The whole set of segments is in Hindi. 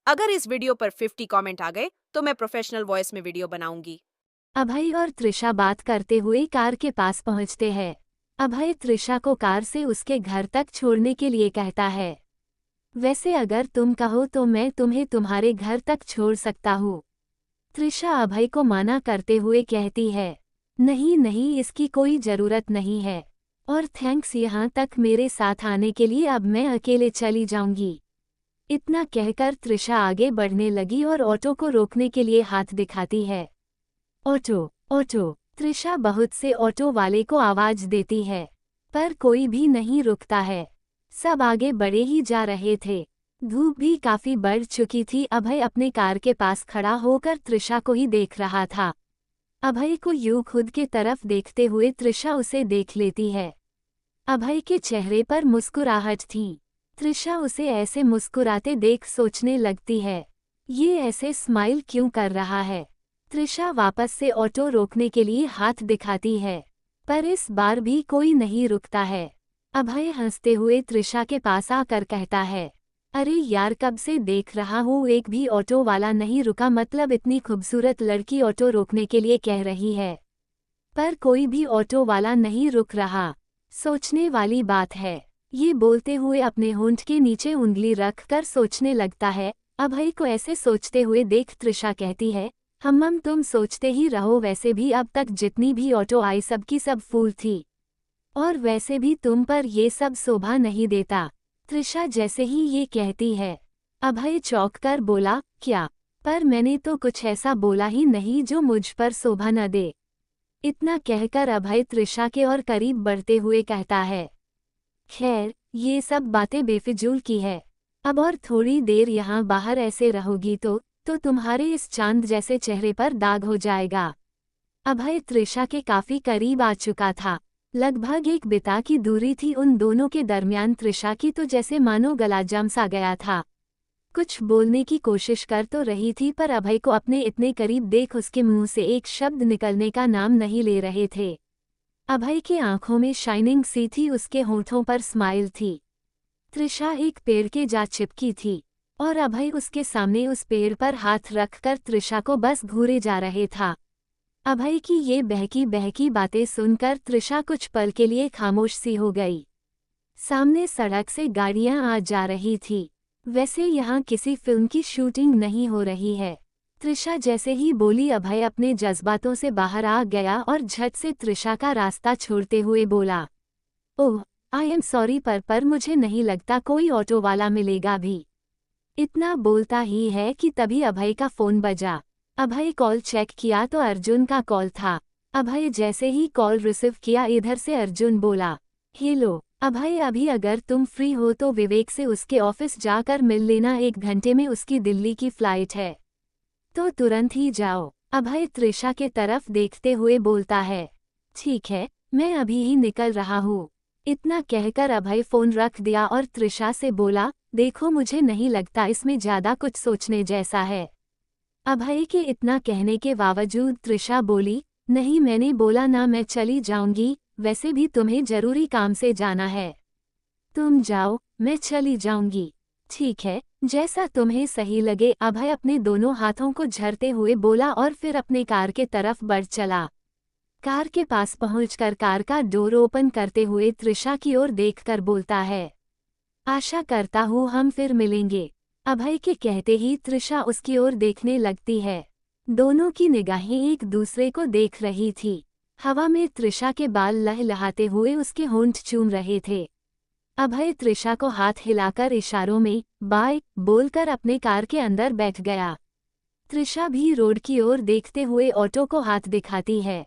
अगर इस वीडियो पर 50 कमेंट आ गए तो मैं प्रोफेशनल वॉइस में वीडियो बनाऊंगी। अभय और त्रिशा बात करते हुए कार के पास पहुंचते हैं। अभय त्रिशा को कार से उसके घर तक छोड़ने के लिए कहता है। वैसे अगर तुम कहो तो मैं तुम्हें तुम्हारे घर तक छोड़ सकता हूँ। त्रिशा अभय को मना करते हुए कहती है, नहीं नहीं, इसकी कोई जरूरत नहीं है। और थैंक्स यहाँ तक मेरे साथ आने के लिए, अब मैं अकेले चली जाऊंगी। इतना कहकर त्रिशा आगे बढ़ने लगी और ऑटो को रोकने के लिए हाथ दिखाती है। ऑटो ऑटो, त्रिशा बहुत से ऑटो वाले को आवाज देती है, पर कोई भी नहीं रुकता है। सब आगे बढ़े ही जा रहे थे। धूप भी काफी बढ़ चुकी थी। अभय अपने कार के पास खड़ा होकर त्रिशा को ही देख रहा था। अभय को यूं खुद के तरफ देखते हुए त्रिशा उसे देख लेती है। अभय के चेहरे पर मुस्कुराहट थी। त्रिशा उसे ऐसे मुस्कुराते देख सोचने लगती है, ये ऐसे स्माइल क्यों कर रहा है। त्रिशा वापस से ऑटो रोकने के लिए हाथ दिखाती है, पर इस बार भी कोई नहीं रुकता है। अभय हंसते हुए त्रिशा के पास आकर कहता है, अरे यार, कब से देख रहा हूँ एक भी ऑटो वाला नहीं रुका, मतलब इतनी खूबसूरत लड़की ऑटो रोकने के लिए कह रही है, पर कोई भी ऑटो वाला नहीं रुक रहा। सोचने वाली बात है। ये बोलते हुए अपने होंठ के नीचे उंगली रख कर सोचने लगता है। अभय को ऐसे सोचते हुए देख त्रिशा कहती है, तुम सोचते ही रहो, वैसे भी अब तक जितनी भी ऑटो आई सबकी सब फूल थी, और वैसे भी तुम पर ये सब शोभा नहीं देता। त्रिशा जैसे ही ये कहती है, अभय चौंक कर बोला, क्या? पर मैंने तो कुछ ऐसा बोला ही नहीं जो मुझ पर शोभा न दे। इतना कहकर अभय त्रिशा के और करीब बढ़ते हुए कहता है, खैर ये सब बातें बेफिजूल की है। अब और थोड़ी देर यहाँ बाहर ऐसे रहोगी तो तुम्हारे इस चांद जैसे चेहरे पर दाग हो जाएगा। अभय त्रिशा के काफी करीब आ चुका था। लगभग एक बिता की दूरी थी उन दोनों के दरमियान। त्रिशा की तो जैसे मानो गला जम सा गया था। कुछ बोलने की कोशिश कर तो रही थी, पर अभय को अपने इतने करीब देख उसके मुंह से एक शब्द निकलने का नाम नहीं ले रहे थे। अभय की आंखों में शाइनिंग सी थी, उसके होंठों पर स्माइल थी। त्रिशा एक पेड़ के जा चिपकी थी और अभय उसके सामने उस पेड़ पर हाथ रखकर त्रिशा को बस घूरे जा रहे था। अभय की ये बहकी बहकी बातें सुनकर त्रिशा कुछ पल के लिए खामोश सी हो गई। सामने सड़क से गाड़ियां आ जा रही थी। वैसे यहाँ किसी फिल्म की शूटिंग नहीं हो रही है। त्रिशा जैसे ही बोली, अभय अपने जज्बातों से बाहर आ गया और झट से त्रिशा का रास्ता छोड़ते हुए बोला, ओह आई एम सॉरी, पर मुझे नहीं लगता कोई ऑटो वाला मिलेगा भी। इतना बोलता ही है कि तभी अभय का फोन बजा। अभय कॉल चेक किया तो अर्जुन का कॉल था। अभय जैसे ही कॉल रिसीव किया, इधर से अर्जुन बोला, हेलो अभय, अभी अगर तुम फ्री हो तो विवेक से उसके ऑफिस जाकर मिल लेना, 1 घंटे में उसकी दिल्ली की फ्लाइट है, तो तुरंत ही जाओ। अभय त्रिशा के तरफ देखते हुए बोलता है, ठीक है, मैं अभी ही निकल रहा हूँ। इतना कहकर अभय फोन रख दिया और त्रिशा से बोला, देखो मुझे नहीं लगता इसमें ज्यादा कुछ सोचने जैसा है। अभय के इतना कहने के बावजूद त्रिशा बोली, नहीं मैंने बोला ना, मैं चली जाऊंगी, वैसे भी तुम्हें जरूरी काम से जाना है। तुम जाओ, मैं चली जाऊंगी। ठीक है, जैसा तुम्हें सही लगे, अभय अपने दोनों हाथों को झरते हुए बोला और फिर अपने कार के तरफ बढ़ चला। कार के पास पहुंचकर कार का डोर ओपन करते हुए त्रिशा की ओर देखकर बोलता है, आशा करता हूँ हम फिर मिलेंगे। अभय के कहते ही त्रिशा उसकी ओर देखने लगती है। दोनों की निगाहें एक दूसरे को देख रही थी। हवा में त्रिशा के बाल लहलहाते हुए उसके होंठ चूम रहे थे। अभय त्रिशा को हाथ हिलाकर इशारों में बाय बोलकर अपने कार के अंदर बैठ गया। त्रिशा भी रोड की ओर देखते हुए ऑटो को हाथ दिखाती है।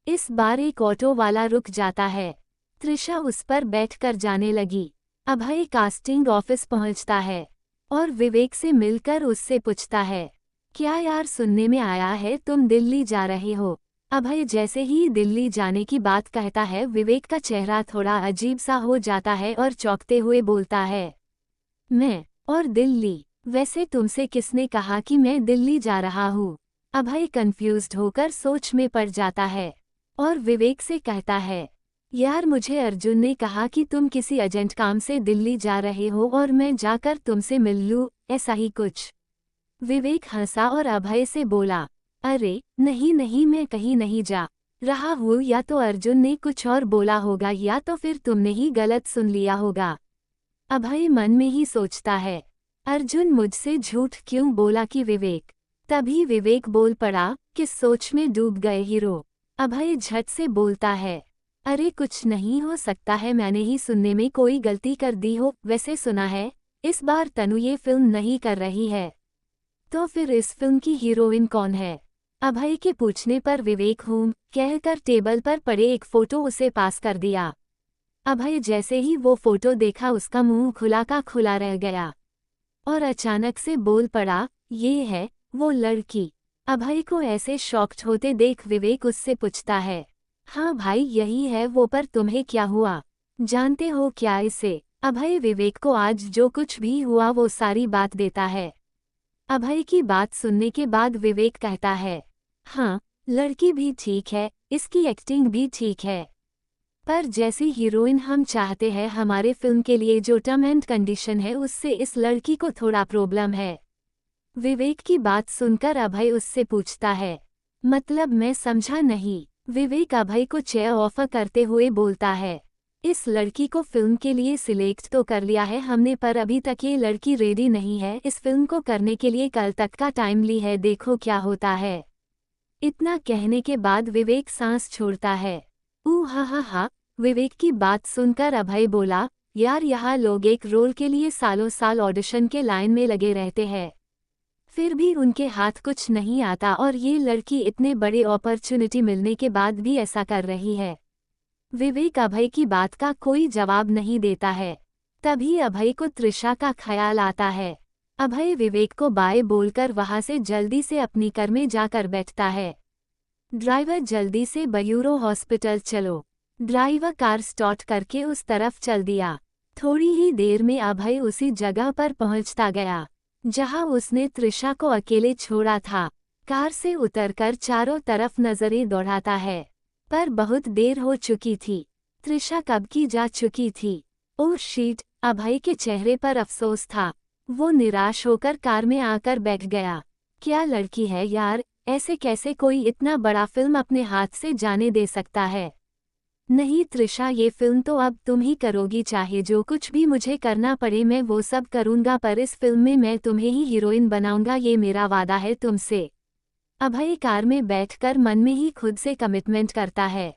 इस बार एक ऑटो वाला रुक जाता है। त्रिशा उस पर बैठकर जाने लगी। अभय कास्टिंग ऑफिस पहुंचता है और विवेक से मिलकर उससे पूछता है, क्या यार, सुनने में आया है तुम दिल्ली जा रहे हो। अभय जैसे ही दिल्ली जाने की बात कहता है, विवेक का चेहरा थोड़ा अजीब सा हो जाता है और चौंकते हुए बोलता है, मैं और दिल्ली, वैसे तुमसे किसने कहा कि मैं दिल्ली जा रहा हूँ। अभय कंफ्यूज्ड होकर सोच में पड़ जाता है और विवेक से कहता है, यार मुझे अर्जुन ने कहा कि तुम किसी एजेंट काम से दिल्ली जा रहे हो और मैं जाकर तुमसे मिल लूँ, ऐसा ही कुछ। विवेक हंसा और अभय से बोला, अरे नहीं नहीं, मैं कहीं नहीं जा रहा हूँ। या तो अर्जुन ने कुछ और बोला होगा या तो फिर तुमने ही गलत सुन लिया होगा। अभय मन में ही सोचता है, अर्जुन मुझसे झूठ क्यों बोला कि विवेक। तभी विवेक बोल पड़ा, किस सोच में डूब गए हीरो। अभय झट से बोलता है, अरे कुछ नहीं हो सकता है, मैंने ही सुनने में कोई गलती कर दी हो। वैसे सुना है इस बार तनु ये फिल्म नहीं कर रही है, तो फिर इस फिल्म की हीरोइन कौन है। अभय के पूछने पर विवेक हूँ कहकर टेबल पर पड़े एक फोटो उसे पास कर दिया। अभय जैसे ही वो फोटो देखा उसका मुंह खुला का खुला रह गया और अचानक से बोल पड़ा, ये है वो लड़की। अभय को ऐसे शॉक्ड होते देख विवेक उससे पूछता है, हाँ भाई यही है वो, पर तुम्हें क्या हुआ, जानते हो क्या इसे। अभय विवेक को आज जो कुछ भी हुआ वो सारी बात देता है। अभय की बात सुनने के बाद विवेक कहता है, हाँ लड़की भी ठीक है, इसकी एक्टिंग भी ठीक है, पर जैसी हीरोइन हम चाहते हैं हमारे फिल्म के लिए जो टर्म एंड कंडीशन है उससे इस लड़की को थोड़ा प्रॉब्लम है। विवेक की बात सुनकर अभय उससे पूछता है, मतलब मैं समझा नहीं। विवेक अभय को चेयर ऑफर करते हुए बोलता है, इस लड़की को फिल्म के लिए सिलेक्ट तो कर लिया है हमने, पर अभी तक ये लड़की रेडी नहीं है इस फिल्म को करने के लिए, कल तक का टाइम ली है, देखो क्या होता है। इतना कहने के बाद विवेक सांस छोड़ता है। हा। विवेक की बात सुनकर अभय बोला, यार यहाँ लोग एक रोल के लिए सालों साल ऑडिशन के लाइन में लगे रहते हैं, फिर भी उनके हाथ कुछ नहीं आता, और ये लड़की इतने बड़े अपॉर्चुनिटी मिलने के बाद भी ऐसा कर रही है। विवेक अभय की बात का कोई जवाब नहीं देता है। तभी अभय को त्रिशा का ख्याल आता है। अभय विवेक को बाय बोलकर वहां से जल्दी से अपनी कार में जाकर बैठता है। ड्राइवर जल्दी से बयूरो हॉस्पिटल चलो। ड्राइवर कार स्टार्ट करके उस तरफ चल दिया। थोड़ी ही देर में अभय उसी जगह पर पहुंचता गया जहां उसने त्रिशा को अकेले छोड़ा था। कार से उतरकर चारों तरफ नजरें दौड़ाता है, पर बहुत देर हो चुकी थी। त्रिशा कब की जा चुकी थी। ओह शीट, अभय के चेहरे पर अफसोस था। वो निराश होकर कार में आकर बैठ गया। क्या लड़की है यार, ऐसे कैसे कोई इतना बड़ा फिल्म अपने हाथ से जाने दे सकता है। नहीं त्रिशा, ये फिल्म तो अब तुम ही करोगी, चाहे जो कुछ भी मुझे करना पड़े मैं वो सब करूंगा, पर इस फिल्म में मैं तुम्हें ही हीरोइन बनाऊंगा, ये मेरा वादा है तुमसे। अभय कार में बैठकर मन में ही खुद से कमिटमेंट करता है।